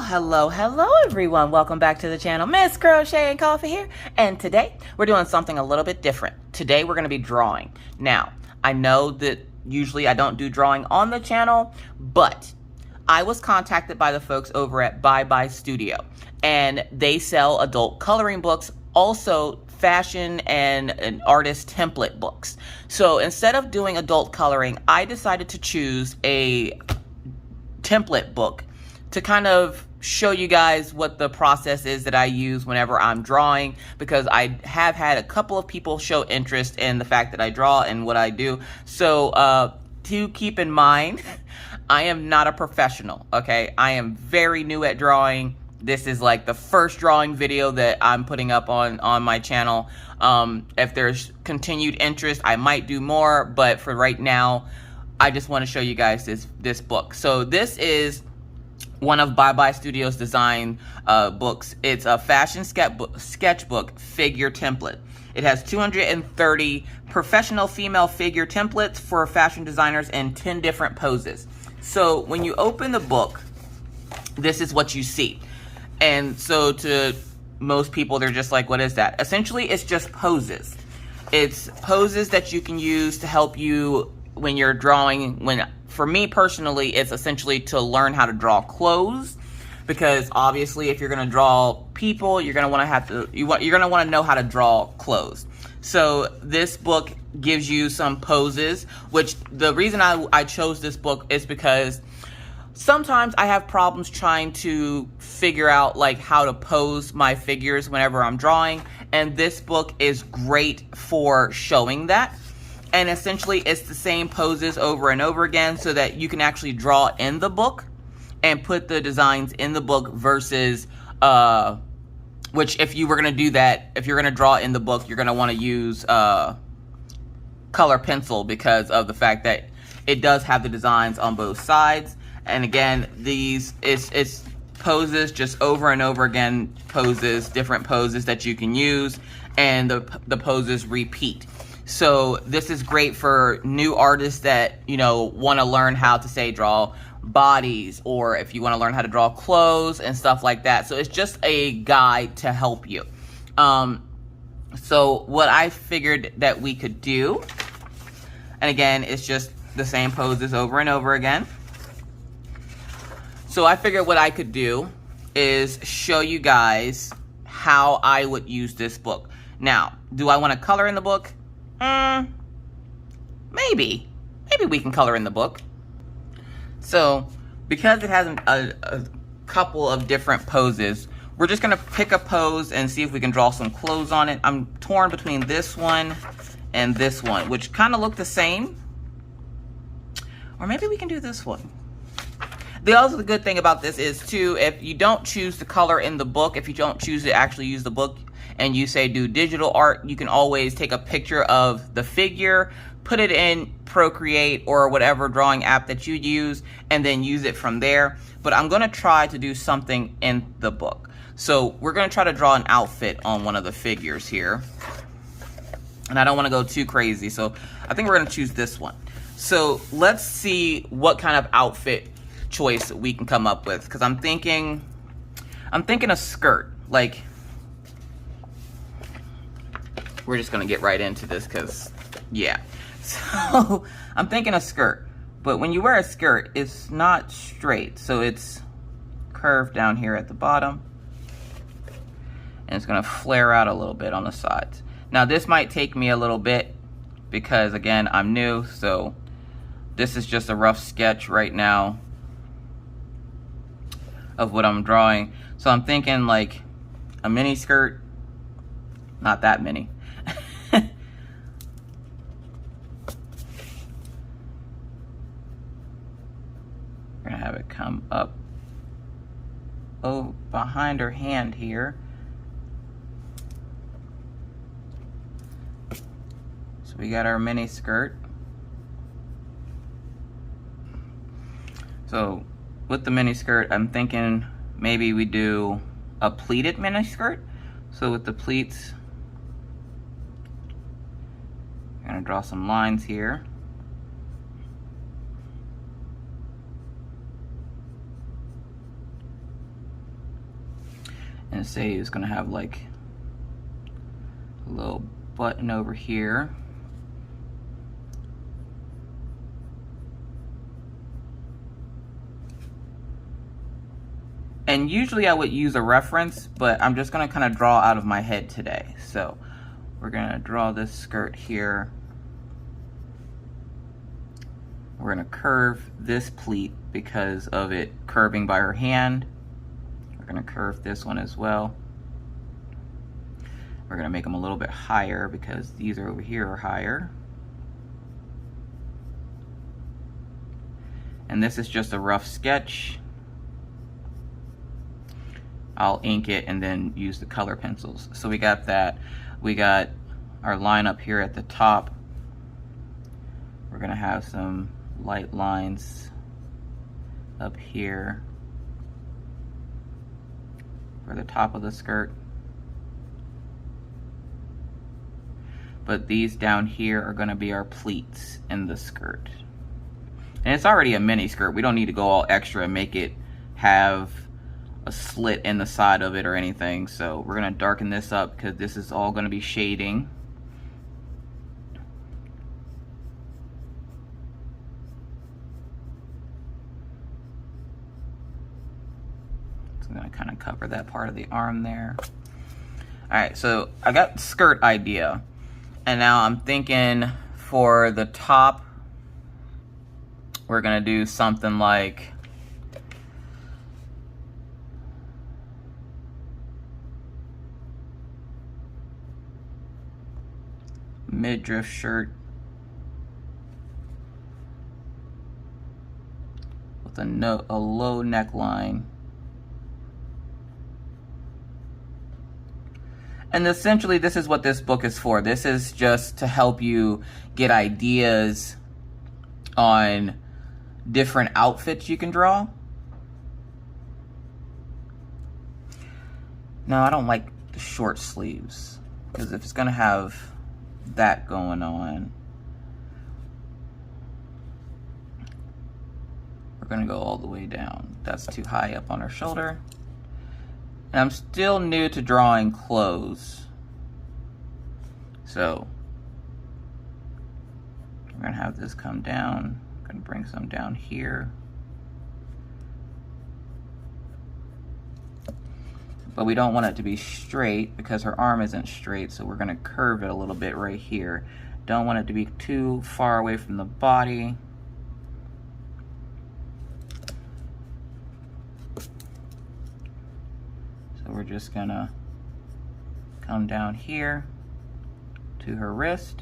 Hello everyone. Welcome back to the channel. Miss Crochet and Coffee here. And today we're doing something a little bit different. Today we're going to be drawing. Now, I know that usually I don't do drawing on the channel, but I was contacted by the folks over at Bye Bye Studio, and they sell adult coloring books, also fashion and artist template books. So instead of doing adult coloring, I decided to choose a template book to kind of show you guys what the process is that I use whenever I'm drawing, because I have had a couple of people show interest in the fact that I draw and what I do. So to keep in mind, I am not a professional, okay? I am very new at drawing. This is like the first drawing video that I'm putting up on my channel. If there's continued interest, I might do more, but for right now, I just want to show you guys this book. So this is one of Bye Bye Studio's design books. It's a fashion sketchbook figure template. It has 230 professional female figure templates for fashion designers in 10 different poses. So when you open the book, this is what you see. And so to most people, they're just like, what is that? Essentially, it's just poses. It's poses that you can use to help you when you're drawing. For me personally, it's essentially to learn how to draw clothes, because obviously if you're going to draw people, you're going to want to know how to draw clothes. So this book gives you some poses, which the reason I chose this book is because sometimes I have problems trying to figure out like how to pose my figures whenever I'm drawing, and this book is great for showing that. And essentially, it's the same poses over and over again so that you can actually draw in the book and put the designs in the book versus, which if you were going to do that, if you're going to draw in the book, you're going to want to use color pencil, because of the fact that it does have the designs on both sides. And again, it's poses just over and over again, different poses that you can use, and the poses repeat. So this is great for new artists that, you know, want to learn how to, say, draw bodies, or if you want to learn how to draw clothes and stuff like that. So it's just a guide to help you. So what I figured that we could do, and again, it's just the same poses over and over again. So I figured what I could do is show you guys how I would use this book. Now, do I want to color in the book? Maybe we can color in the book. So because it has a couple of different poses, we're just gonna pick a pose and see if we can draw some clothes on it. I'm torn between this one and this one, which kind of look the same. Or maybe we can do this one. The good thing about this is too, if you don't choose to color in the book, if you don't choose to actually use the book, and you say do digital art, you can always take a picture of the figure, put it in Procreate or whatever drawing app that you use, and then use it from there. But I'm going to try to do something in the book. So we're going to try to draw an outfit on one of the figures here. And I don't want to go too crazy, so I think we're going to choose this one. So let's see what kind of outfit choice we can come up with, because I'm thinking a skirt. Like, we're just gonna get right into this, because yeah. So I'm thinking a skirt, but when you wear a skirt, it's not straight, so it's curved down here at the bottom, and it's gonna flare out a little bit on the sides. Now this might take me a little bit, because again, I'm new, so this is just a rough sketch right now of what I'm drawing. So I'm thinking like a mini skirt, not that mini. We're gonna have it come up behind her hand here. So we got our mini skirt. So with the mini skirt, I'm thinking maybe we do a pleated mini skirt. So with the pleats, I'm gonna draw some lines here. and say it's gonna have like a little button over here. And usually I would use a reference, but I'm just gonna kind of draw out of my head today. So we're gonna draw this skirt here. We're gonna curve this pleat because of it curving by her hand. We're gonna curve this one as well. We're gonna make them a little bit higher because these are over here are higher. And this is just a rough sketch. I'll ink it and then use the color pencils. So we got that. We got our line up here at the top. We're gonna have some light lines up here for the top of the skirt. But these down here are gonna be our pleats in the skirt. And it's already a mini skirt. We don't need to go all extra and make it have a slit in the side of it or anything. So we're gonna darken this up because this is all gonna be shading. So I'm gonna kind of cover that part of the arm there. All right, so I got the skirt idea, and now I'm thinking for the top, we're gonna do something like midriff shirt with a low neckline. And essentially this is what this book is for. This is just to help you get ideas on different outfits you can draw. No, I don't like the short sleeves because if it's gonna have that going on, we're gonna go all the way down. That's too high up on her shoulder. And I'm still new to drawing clothes, so we're gonna have this come down. I'm gonna bring some down here. But we don't want it to be straight because her arm isn't straight, so we're gonna curve it a little bit right here. Don't want it to be too far away from the body. So we're just gonna come down here to her wrist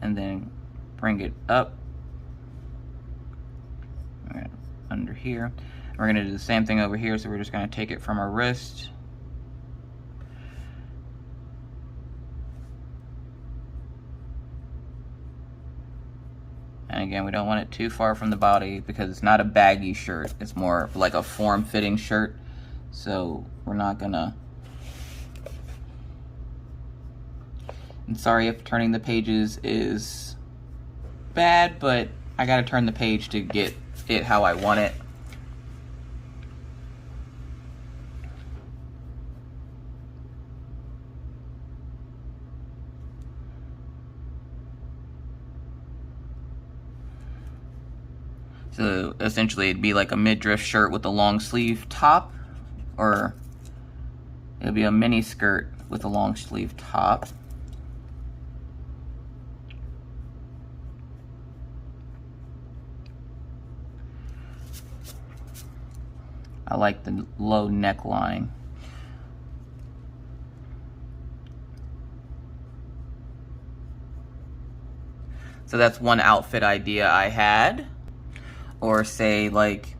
and then bring it up under here. We're gonna do the same thing over here, so we're just gonna take it from her wrist. And again, we don't want it too far from the body because it's not a baggy shirt. It's more like a form-fitting shirt. So we're not gonna... And sorry if turning the pages is bad, but I gotta turn the page to get it how I want it. So essentially it'd be like a midriff shirt with a long sleeve top, or it'd be a mini skirt with a long sleeve top. I like the low neckline. So that's one outfit idea I had. Or say like,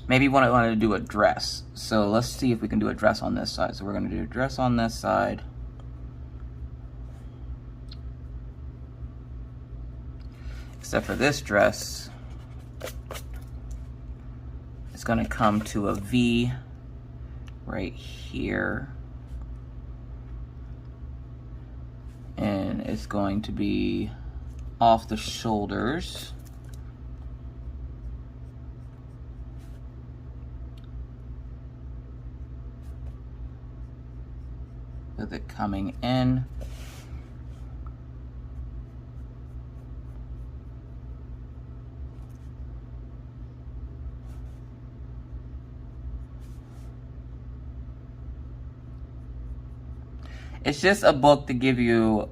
maybe you want to do a dress. So let's see if we can do a dress on this side. So we're gonna do a dress on this side. Except for this dress, it's gonna come to a V right here. And it's going to be off the shoulders. with it coming in. It's just a book to give your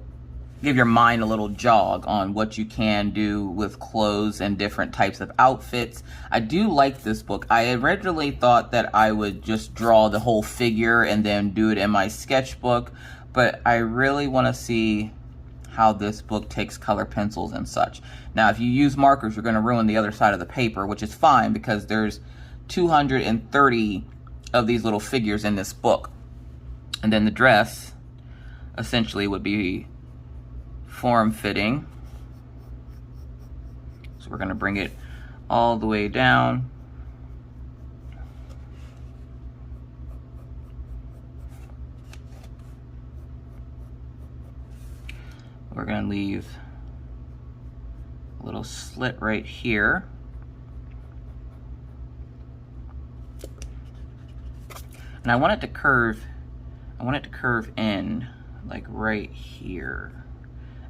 mind a little jog on what you can do with clothes and different types of outfits. I do like this book. I originally thought that I would just draw the whole figure and then do it in my sketchbook, but I really want to see how this book takes color pencils and such. Now, if you use markers, you're going to ruin the other side of the paper, which is fine because there's 230 of these little figures in this book. And then the dress essentially would be form-fitting. So we're going to bring it all the way down. We're going to leave a little slit right here. And I want it to curve in like right here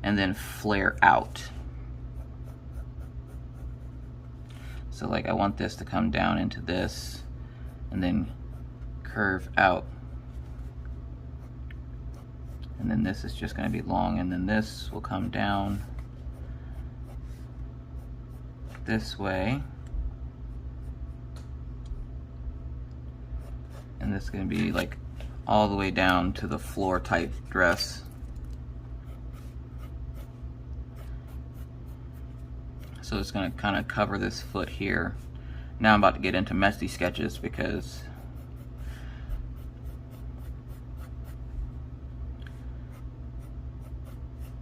and then flare out. So like I want this to come down into this and then curve out. And then this is just going to be long, and then this will come down this way. And this is going to be like all the way down to the floor type dress. So it's going to kind of cover this foot here. Now I'm about to get into messy sketches because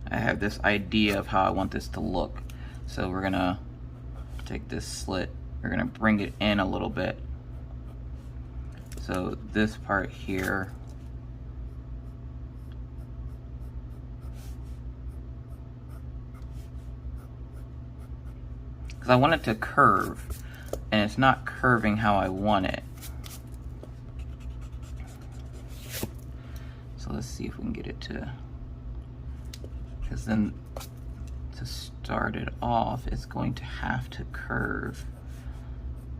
I have this idea of how I want this to look. So we're going to take this slit, we're going to bring it in a little bit. So this part here, because I want it to curve, and it's not curving how I want it. So let's see if we can get it to, because then to start it off, it's going to have to curve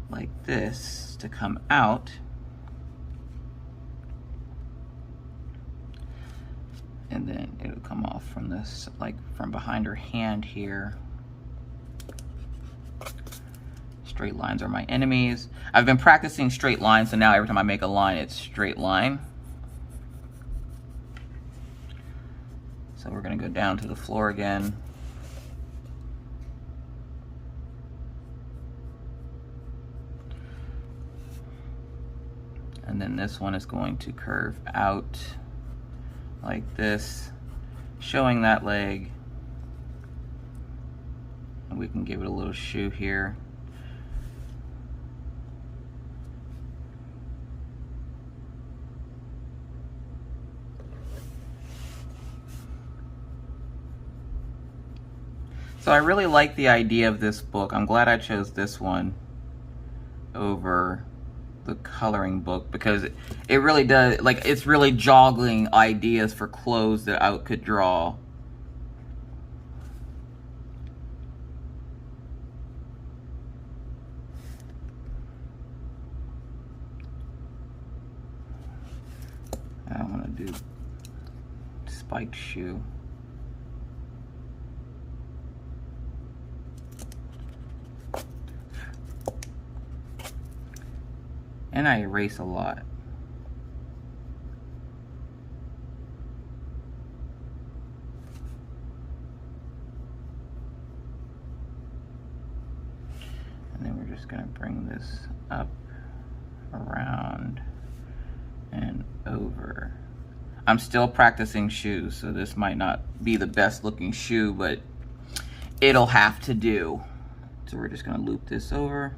like this to come out. And then it'll come off from this, like from behind her hand here. Straight lines are my enemies. I've been practicing straight lines, so now every time I make a line, it's straight line. So we're gonna go down to the floor again. And then this one is going to curve out like this, showing that leg. And we can give it a little shoe here. So I really like the idea of this book. I'm glad I chose this one over the coloring book because it really does, like, it's really joggling ideas for clothes that I could draw. I want to do spiked shoe. And I erase a lot. And then we're just going to bring this up, around, and over. I'm still practicing shoes, so this might not be the best looking shoe, but it'll have to do. So we're just going to loop this over.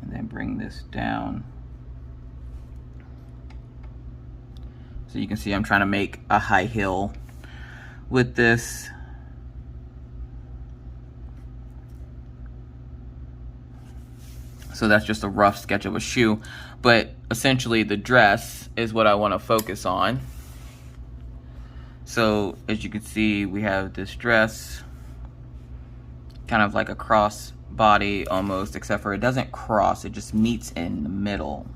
And then bring this down. So you can see I'm trying to make a high heel with this. So that's just a rough sketch of a shoe, but essentially the dress is what I want to focus on. So as you can see, we have this dress, kind of like a cross body almost, except for it doesn't cross, it just meets in the middle.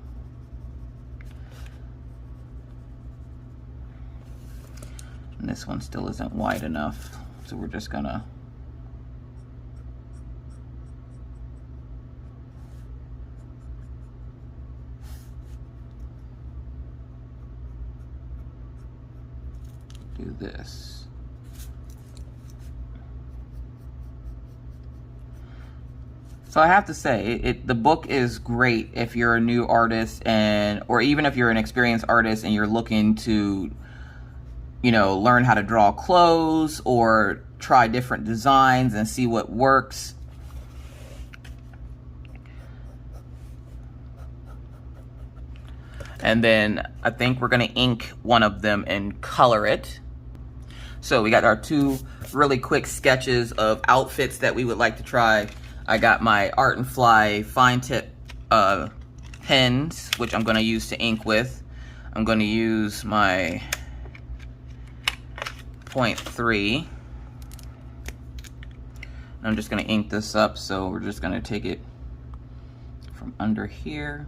And this one still isn't wide enough, so we're just gonna do this. So I have to say, the book is great if you're a new artist, or even if you're an experienced artist and you're looking to, you know, learn how to draw clothes or try different designs and see what works. And then I think we're gonna ink one of them and color it. So we got our two really quick sketches of outfits that we would like to try. I got my Art and Fly fine tip pens, which I'm gonna use to ink with. I'm gonna use my 0.3. I'm just gonna ink this up, so we're just gonna take it from under here.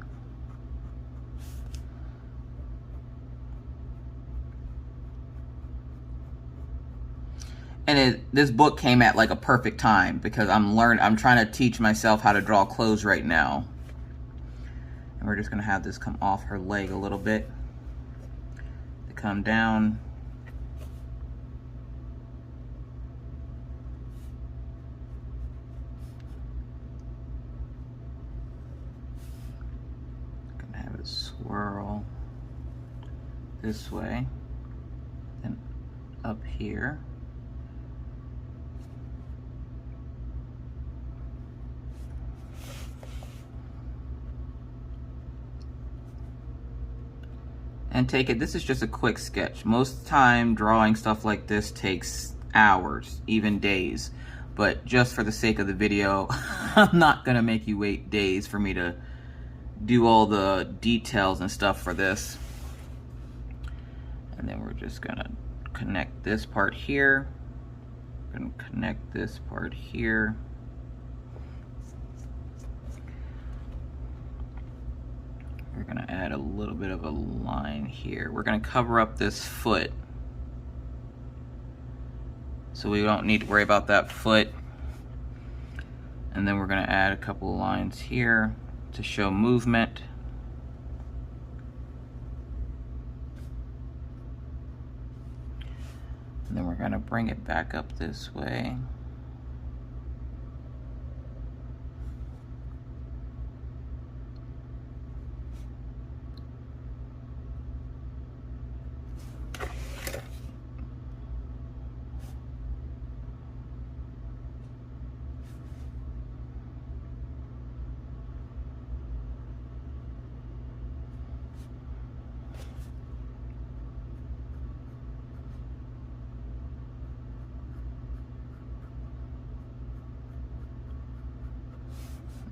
And this book came at like a perfect time because I'm trying to teach myself how to draw clothes right now. And we're just gonna have this come off her leg a little bit, to come down. Gonna have it swirl this way, then up here. And take it, this is just a quick sketch. Most time drawing stuff like this takes hours, even days. But just for the sake of the video, I'm not gonna make you wait days for me to do all the details and stuff for this. And then we're just gonna connect this part here. We're gonna connect this part here. We're gonna add a little bit of a line here. We're gonna cover up this foot, so we don't need to worry about that foot. And then we're gonna add a couple of lines here to show movement. And then we're gonna bring it back up this way.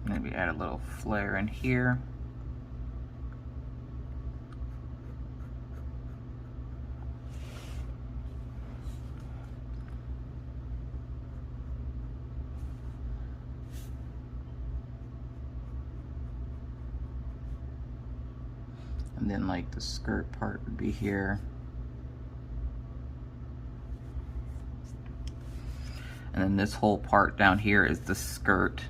Maybe add a little flare in here. And then like the skirt part would be here. And then this whole part down here is the skirt.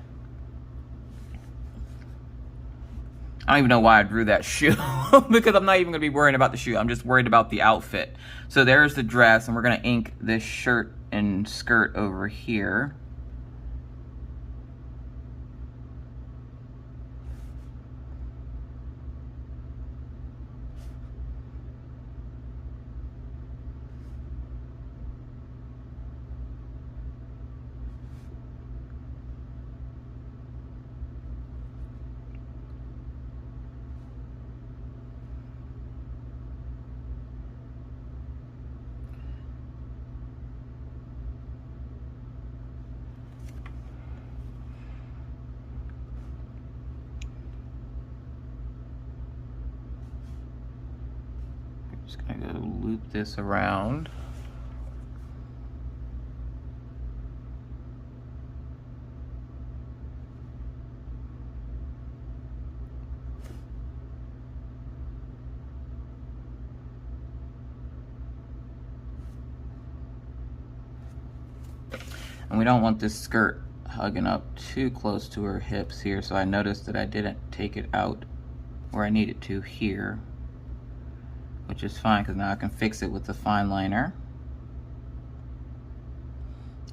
I don't even know why I drew that shoe because I'm not even gonna be worrying about the shoe. I'm just worried about the outfit. So there's the dress, and we're gonna ink this shirt and skirt over here. Just gonna go loop this around. And we don't want this skirt hugging up too close to her hips here, so I noticed that I didn't take it out where I need it to here, which is fine because now I can fix it with the fine liner.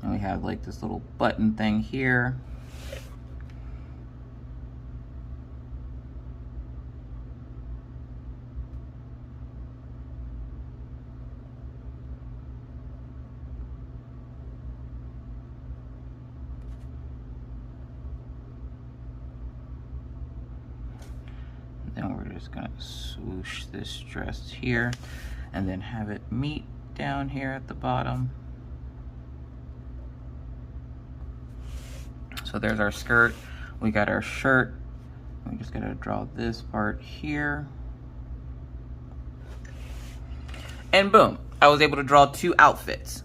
And we have like this little button thing here. Then we're just gonna swoosh this dress here and then have it meet down here at the bottom. So there's our skirt. We got our shirt. We just gotta draw this part here. And boom, I was able to draw 2 outfits.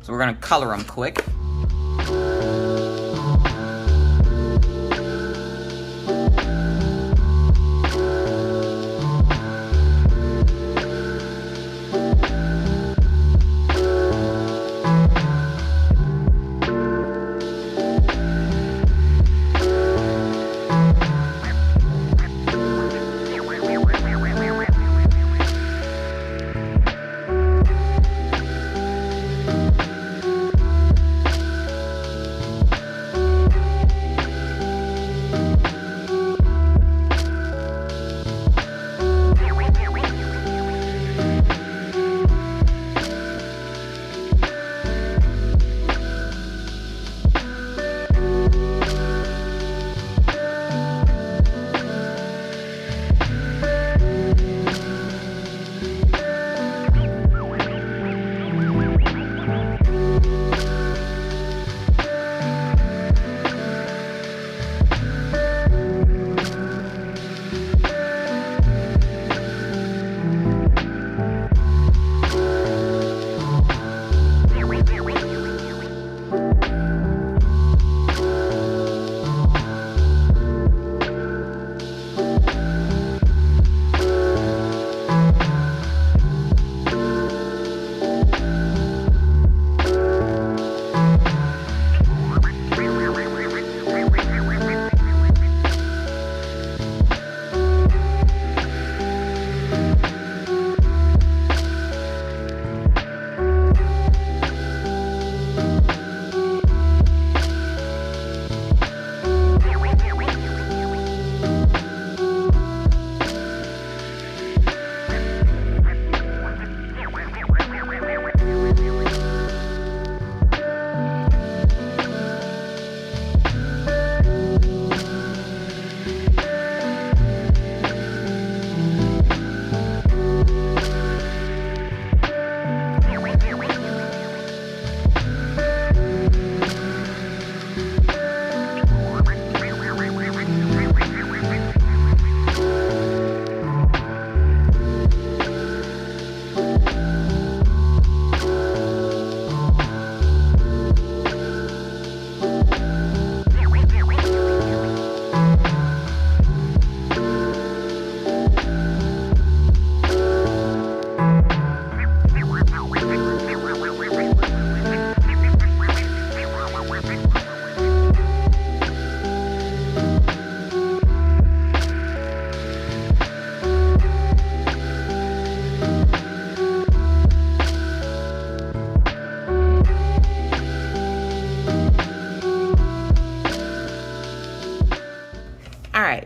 So we're gonna color them quick.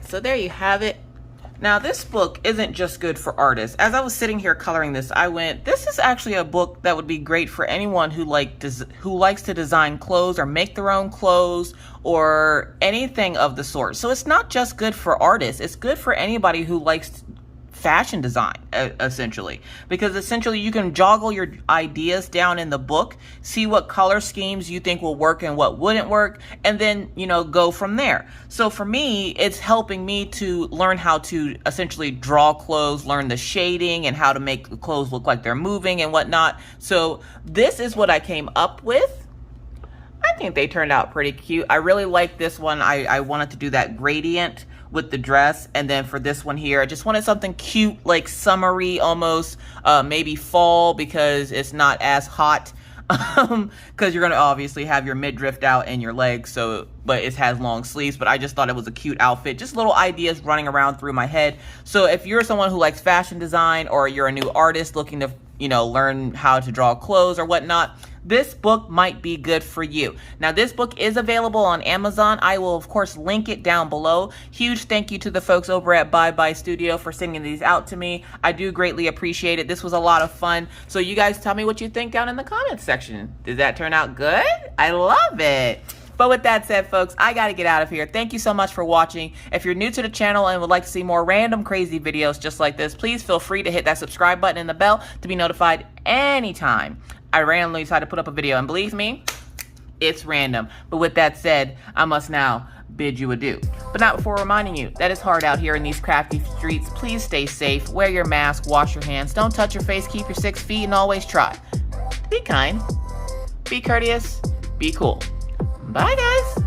So there you have it. Now this book isn't just good for artists. As I was sitting here coloring this, I went, this is actually a book that would be great for anyone who likes to design clothes or make their own clothes or anything of the sort. So it's not just good for artists, it's good for anybody who likes fashion design, essentially. Because essentially you can joggle your ideas down in the book, see what color schemes you think will work and what wouldn't work, and then, you know, go from there. So for me, it's helping me to learn how to essentially draw clothes, learn the shading and how to make the clothes look like they're moving and whatnot. So this is what I came up with. I think they turned out pretty cute. I really like this one. I wanted to do that gradient with the dress. And then for this one here, I just wanted something cute, like summery almost, maybe fall, because it's not as hot. Because you're going to obviously have your midriff out and your legs, so, but it has long sleeves. But I just thought it was a cute outfit. Just little ideas running around through my head. So if you're someone who likes fashion design, or you're a new artist looking to, you know, learn how to draw clothes or whatnot, this book might be good for you. Now, this book is available on Amazon. I will, of course, link it down below. Huge thank you to the folks over at Bye Bye Studio for sending these out to me. I do greatly appreciate it. This was a lot of fun. So you guys tell me what you think down in the comments section. Did that turn out good? I love it. But with that said, folks, I got to get out of here. Thank you so much for watching. If you're new to the channel and would like to see more random crazy videos just like this, please feel free to hit that subscribe button and the bell to be notified anytime I randomly decide to put up a video. And believe me, it's random. But with that said, I must now bid you adieu. But not before reminding you that it's hard out here in these crafty streets. Please stay safe, wear your mask, wash your hands, don't touch your face, keep your 6 feet, and always try. Be kind, be courteous, be cool. Bye, guys.